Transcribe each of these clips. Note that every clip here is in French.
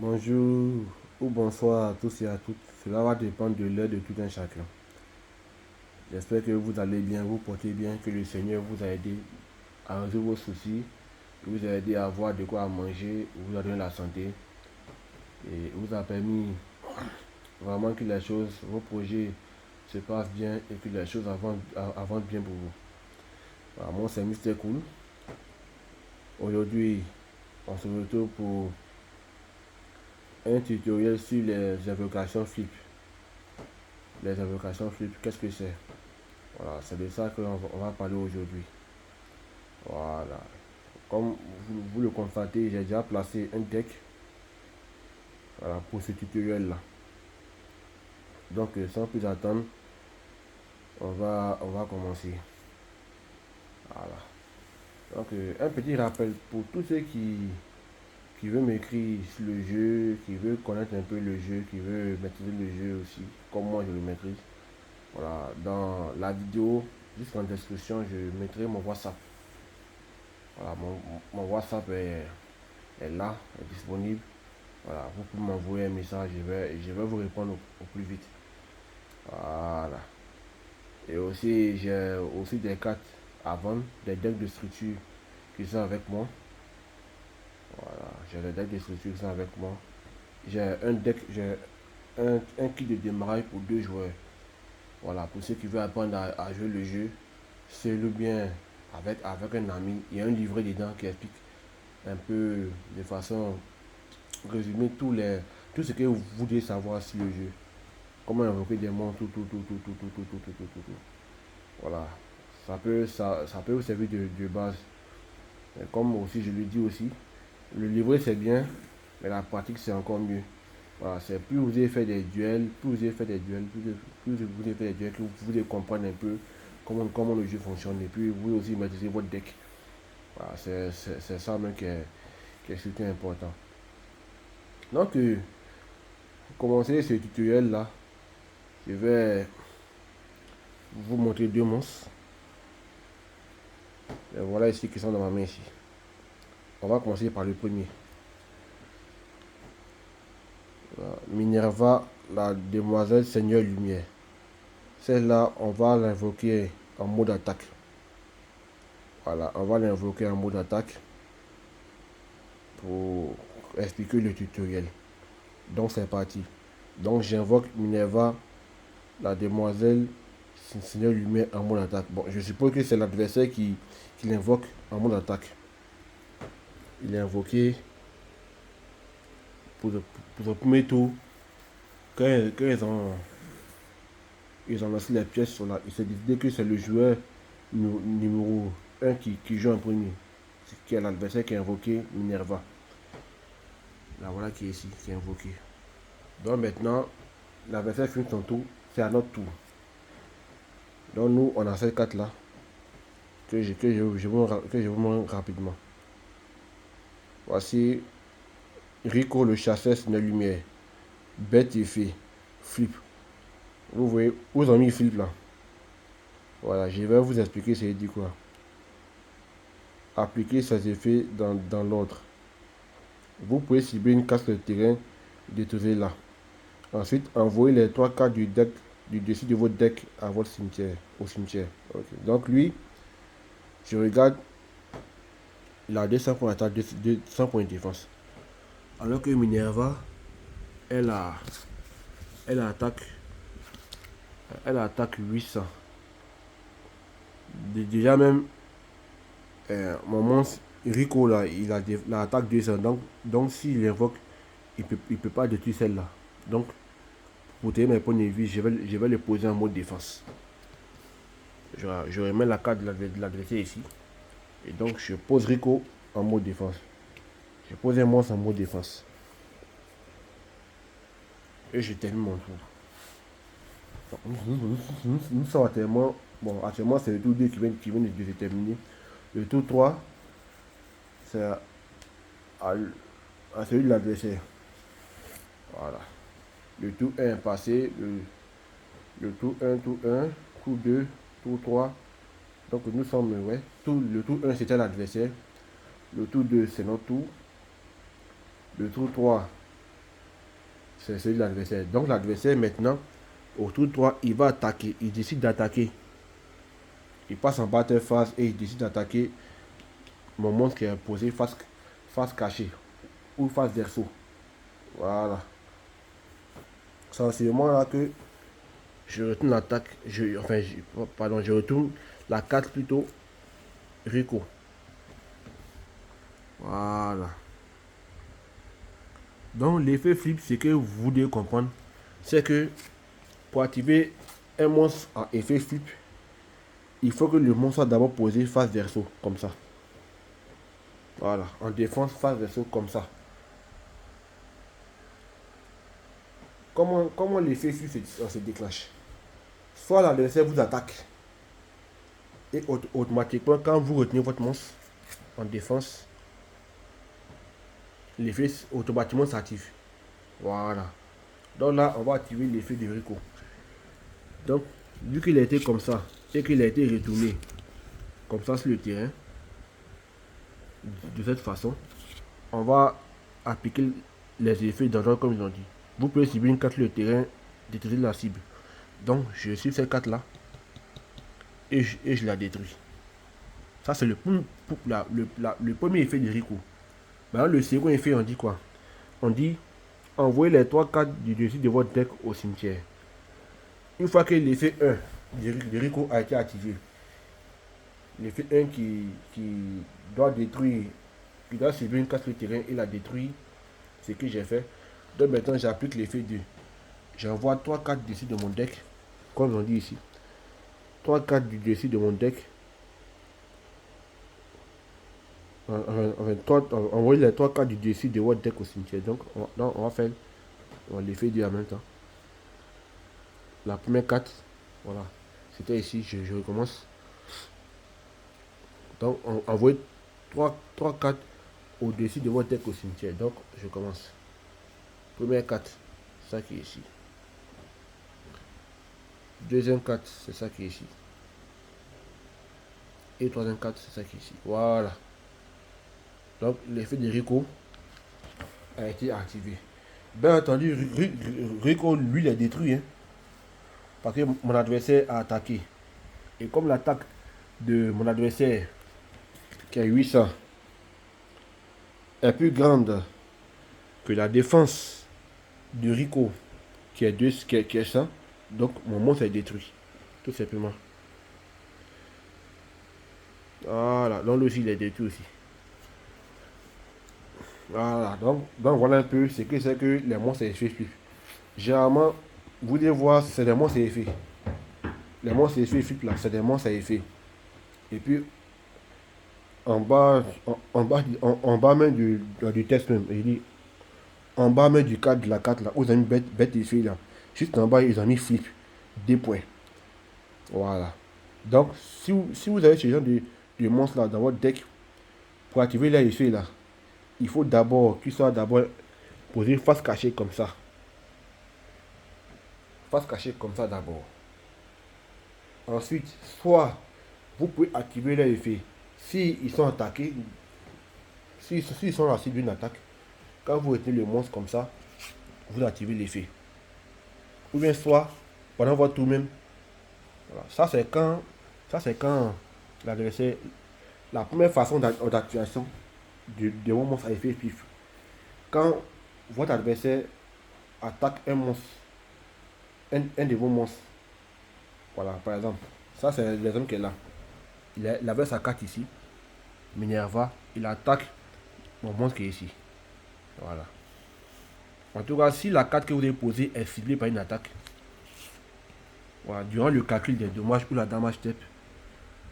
Bonjour ou bonsoir à tous et à toutes. Cela va dépendre de l'heure de tout un chacun. J'espère que vous allez bien, vous portez bien, que le Seigneur vous a aidé à résoudre vos soucis, vous a aidé à avoir de quoi manger, vous a donné la santé et vous a permis vraiment que les choses, vos projets se passent bien et que les choses avancent bien pour vous. Voilà, moi c'est Mister Cool. Aujourd'hui, on se retrouve pour un tutoriel sur les invocations flip. Les invocations flip, qu'est-ce que c'est? Voilà, c'est de ça qu'on va parler aujourd'hui. Voilà. Comme vous le constatez, j'ai déjà placé un deck, voilà, pour ce tutoriel-là. Donc, sans plus attendre, on va commencer. Voilà. Donc, un petit rappel pour tous ceux qui veulent m'écrire sur le jeu, qui veulent connaître un peu le jeu, qui veulent maîtriser le jeu aussi, comme moi je le maîtrise. Voilà, dans la vidéo, jusqu'en description, je mettrai mon WhatsApp. Voilà, mon WhatsApp est là, est disponible. Voilà, vous pouvez m'envoyer un message, je vais vous répondre au plus vite. Voilà. Et aussi, j'ai aussi des cartes à vendre, des decks de structure qui sont avec moi. Voilà, j'ai des decks de structure qui sont avec moi. J'ai un kit de démarrage pour 2 joueurs. Voilà, pour ceux qui veulent apprendre à jouer le jeu, seul ou bien avec un ami. Il y a un livret dedans qui explique un peu de façon résumée tout ce que vous devez savoir sur le jeu. Comment invoquer des monstres, tout. Voilà. Ça peut vous servir de base. Et comme aussi je le dis aussi, le livret c'est bien, mais la pratique c'est encore mieux. Voilà, c'est plus vous allez faire des duels, plus vous allez faire des duels, que vous allez comprendre un peu comment le jeu fonctionne. Et puis vous aussi maîtriser votre deck. Voilà, c'est ça même qui est surtout important. Donc, pour commencer ce tutoriel là, je vais vous montrer 2 monstres. Et voilà ici qui sont dans ma main ici. On va commencer par le premier. Voilà. Minerva, la demoiselle Seigneur Lumière. Celle-là, on va l'invoquer en mode attaque. Voilà, on va l'invoquer en mode attaque pour expliquer le tutoriel. Donc c'est parti. Donc j'invoque Minerva, la demoiselle Seigneur Lumière en mode attaque. Bon, je suppose que c'est l'adversaire qui l'invoque en mode attaque. Il est invoqué pour le premier tour. Quand ils ont lancé les pièces sur il s'est décidé que c'est le joueur numéro 1 qui joue en premier. Qui est l'adversaire qui a invoqué Minerva. Là voilà qui est ici, qui est invoqué. Donc maintenant, l'adversaire finit son tour, c'est à notre tour. Donc nous, on a cette carte là que je vous montre rapidement. Voici Rico le chasseur Seigneur Lumière. Bête et fée. Flip. Vous voyez, où ont mis flip là? Voilà, je vais vous expliquer c'est dit quoi. Appliquer ses effets dans l'ordre. Vous pouvez cibler une carte de terrain et détruire là. Ensuite, envoyez les 3 cartes du deck du dessus de votre deck à votre cimetière, au cimetière. Okay. Donc lui, je regarde, il a 200 points d'attaque, 200 points de défense. Alors que Minerva, elle attaque, elle attaque 800. Déjà même, mon monstre Rico là, il a l'attaque 200. Donc s'il invoque, il peut pas détruire celle-là. Donc pour tenir mes points de vie, je vais le poser en mode défense. Je remets la carte de l'adversaire ici. Et donc je pose Rico en mode défense. Je pose un monstre en mode défense. Et je termine mon tour. Nous sommes actuellement. Bon, actuellement c'est le tour 2 qui vient de se terminer. Le tour 3, c'est à celui de l'adversaire. Voilà. Le tour 1 est passé. Le tour 1, tour 1, tour 2, tour 3. Donc nous sommes, ouais. Le tour 1 c'était l'adversaire. Le tour 2 c'est notre tour. Le tour 3 C'est celui de l'adversaire. Donc l'adversaire maintenant, au tour 3, il va attaquer. Il décide d'attaquer. Il passe en batteur face et il décide d'attaquer mon monstre qui est posé face cachée ou face verso. Voilà. C'est le moment là que je retourne l'attaque. Je retourne la carte plutôt Rico. Voilà. Donc l'effet flip, c'est que vous devez comprendre, c'est que pour activer un monstre en effet flip, il faut que le monstre soit d'abord posé face verso, comme ça. Voilà, en défense face verso, comme ça. Comment l'effet flip se déclenche? Soit l'adversaire vous attaque, et automatiquement, quand vous retenez votre monstre en défense, l'effet automatiquement s'active. Voilà. Donc là, on va activer l'effet de Rico. Donc, vu qu'il a été comme ça, et qu'il a été retourné comme ça sur le terrain, de cette façon, on va appliquer les effets dangereux comme ils ont dit. Vous pouvez cibler une carte sur le terrain, détruire la cible. Donc, je suis cette carte là et je la détruis. Ça, c'est le premier effet de Rico. Maintenant, le second effet, on dit quoi? On dit envoyer les 3 cartes du dessus de votre deck au cimetière. Une fois que l'effet 1 de Rico a été activé, l'effet 1 qui doit détruire, qui doit cibler une carte sur le terrain et la détruire, c'est ce que j'ai fait. Donc maintenant, j'applique l'effet 2. J'envoie 3 cartes dessus de mon deck, comme on dit ici. 3 cartes du dessus de mon deck. Envoyer les 3 cartes du dessus de votre deck au cimetière. Donc, on va faire l'effet 2 en même temps. La première carte, voilà, c'était ici, je recommence. Donc, on envoie 3 cartes au-dessus de votre deck au cimetière. Donc, je commence. Première carte, c'est ça qui est ici. Deuxième carte, c'est ça qui est ici. Et troisième carte, c'est ça qui est ici. Voilà. Donc, l'effet de Rico a été activé. Bien entendu, Rico, lui, l'a détruit. Hein, parce que mon adversaire a attaqué. Et comme l'attaque de mon adversaire, qui a 800, est plus grande que la défense de Rico, qui est 100, donc mon monstre est détruit. Tout simplement. Voilà, donc lui aussi, il est détruit aussi. Voilà, donc voilà un peu ce que c'est que les monstres effets flip. Généralement, vous devez voir, c'est des monstres effets. Les monstres effets flip là, c'est des monstres à effet. Et puis, en bas même du texte même, il dit, en bas même du cadre de la carte là, où ils ont mis bête effet là, juste en bas, ils ont mis flip, 2 points. Voilà. Donc, si vous avez ce genre de monstre là dans votre deck, pour activer l'effet là, il faut d'abord qu'il soit d'abord posé face cachée comme ça. Face cachée comme ça d'abord. Ensuite, soit vous pouvez activer leur effet. S'ils sont attaqués, s'ils sont la cible d'une attaque, quand vous retenez le monstre comme ça, vous activez l'effet. Ou bien soit, pendant votre tour même, voilà. Ça c'est quand l'adversaire, la première façon d'activation de mon monstre à effet pif. Quand votre adversaire attaque un monstre, un de vos monstres, voilà, par exemple, ça c'est l'exemple qui est là. Il avait sa carte ici, Minerva, il attaque mon monstre qui est ici. Voilà. En tout cas, si la carte que vous avez posée est ciblée par une attaque, voilà, durant le calcul des dommages ou la damage step,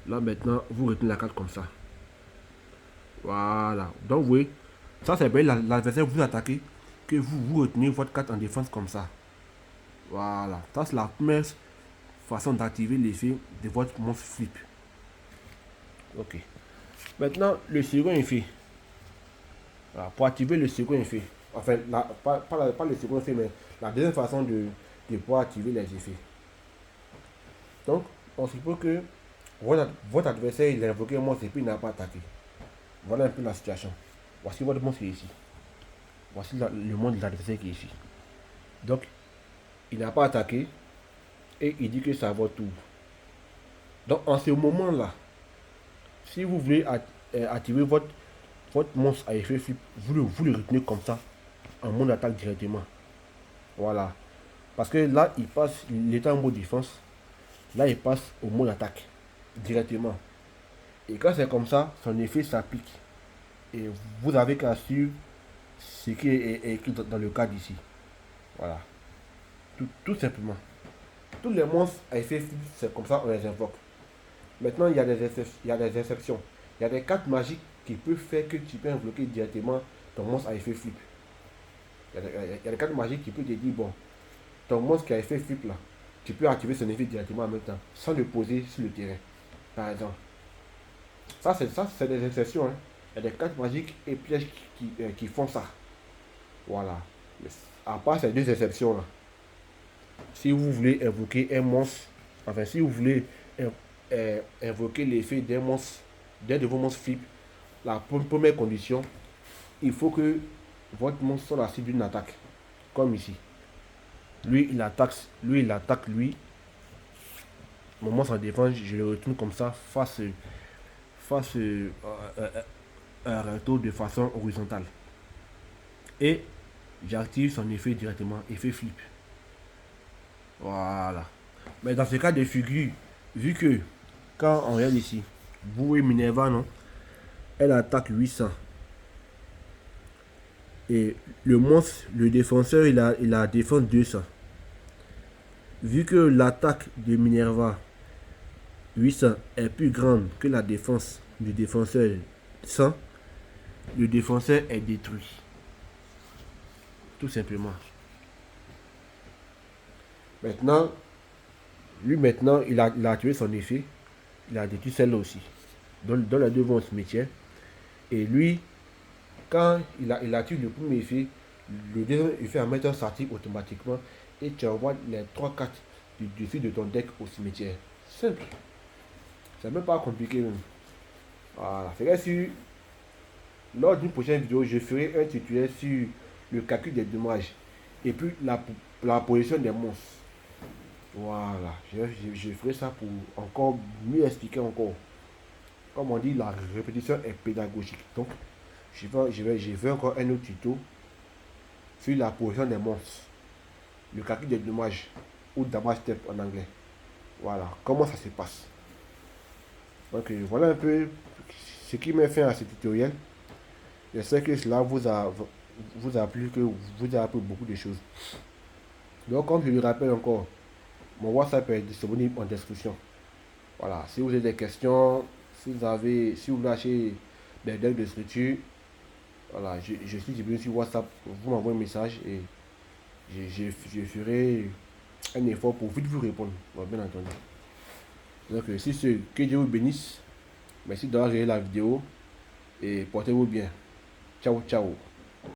là maintenant, vous retenez la carte comme ça. Voilà. Donc, vous voyez, ça c'est bien l'adversaire vous attaquez, que vous retenez votre carte en défense comme ça. Voilà. Ça c'est la première façon d'activer l'effet de votre monstre flip. Ok. Maintenant, le second effet. Voilà, pour activer le second effet. Enfin, pas le second effet, mais la deuxième façon de pouvoir activer les effets. Donc, on suppose que votre adversaire il a invoqué un monstre et puis il n'a pas attaqué. Voilà un peu la situation. Voici votre monstre qui est ici. Voici le monde de l'adversaire qui est ici. Donc, il n'a pas attaqué et il dit que c'est à votre tour. Donc, en ce moment-là, si vous voulez activer votre monstre à effet flip, vous le retenez comme ça, en mode attaque directement. Voilà. Parce que là, il est en mode défense. Là, il passe au mode attaque directement. Et quand c'est comme ça, son effet s'applique. Et vous avez qu'à suivre ce qui est écrit dans le cadre ici. Voilà. Tout simplement. Tous les monstres à effet flip, c'est comme ça, on les invoque. Maintenant, il y a des exceptions. Il y a des cartes magiques qui peuvent faire que tu peux invoquer directement ton monstre à effet flip. Il y a des cartes magiques qui peuvent te dire, bon, ton monstre qui a effet flip là, tu peux activer son effet directement en même temps, sans le poser sur le terrain, par exemple. Ça, c'est des exceptions. Hein. Il y a des cartes magiques et pièges qui font ça. Voilà. Mais à part ces deux exceptions-là, si vous voulez invoquer un monstre, enfin, si vous voulez invoquer l'effet d'un de vos monstres flip, la première condition, il faut que votre monstre soit la cible d'une attaque. Comme ici. Il attaque, lui. Mon monstre en défense, je le retourne comme ça, face un retour de façon horizontale. Et j'active son effet directement, effet flip. Voilà. Mais dans ce cas de figure, vu que quand on regarde ici, vous voyez Minerva, non? Elle attaque 800. Et le monstre, le défenseur, il a défense 200. Vu que l'attaque de Minerva 800 est plus grande que la défense du défenseur 100, le défenseur est détruit. Tout simplement. Maintenant, il a tué son effet. Il a détruit celle-là aussi. Dans les deux vont au cimetière. Et lui, quand il a tué le premier effet, le deuxième effet à mettre un sortie automatiquement. Et tu envoies les 3 cartes du dessus de ton deck au cimetière. Simple. C'est même pas compliqué même. Voilà. C'est vrai, si lors d'une prochaine vidéo, je ferai un tutoriel sur le calcul des dommages. Et puis la position des monstres. Voilà, je ferai ça pour encore mieux expliquer encore. Comme on dit, la répétition est pédagogique. Donc, je vais encore un autre tuto sur la position des monstres. Le calcul des dommages ou damage step en anglais. Voilà, comment ça se passe. Donc, voilà un peu ce qui m'a fait à ce tutoriel. J'espère que cela vous a plu, que vous a appris beaucoup de choses. Donc, comme je le rappelle encore, mon WhatsApp est disponible en description. Voilà, si vous avez des questions, si vous voulez acheter des decks de structure, voilà, je suis disponible sur WhatsApp. Vous m'envoyez un message et je ferai un effort pour vite vous répondre, bien entendu. Donc, si ce, que Dieu vous bénisse. Merci d'avoir regardé la vidéo et portez-vous bien. Ciao, ciao.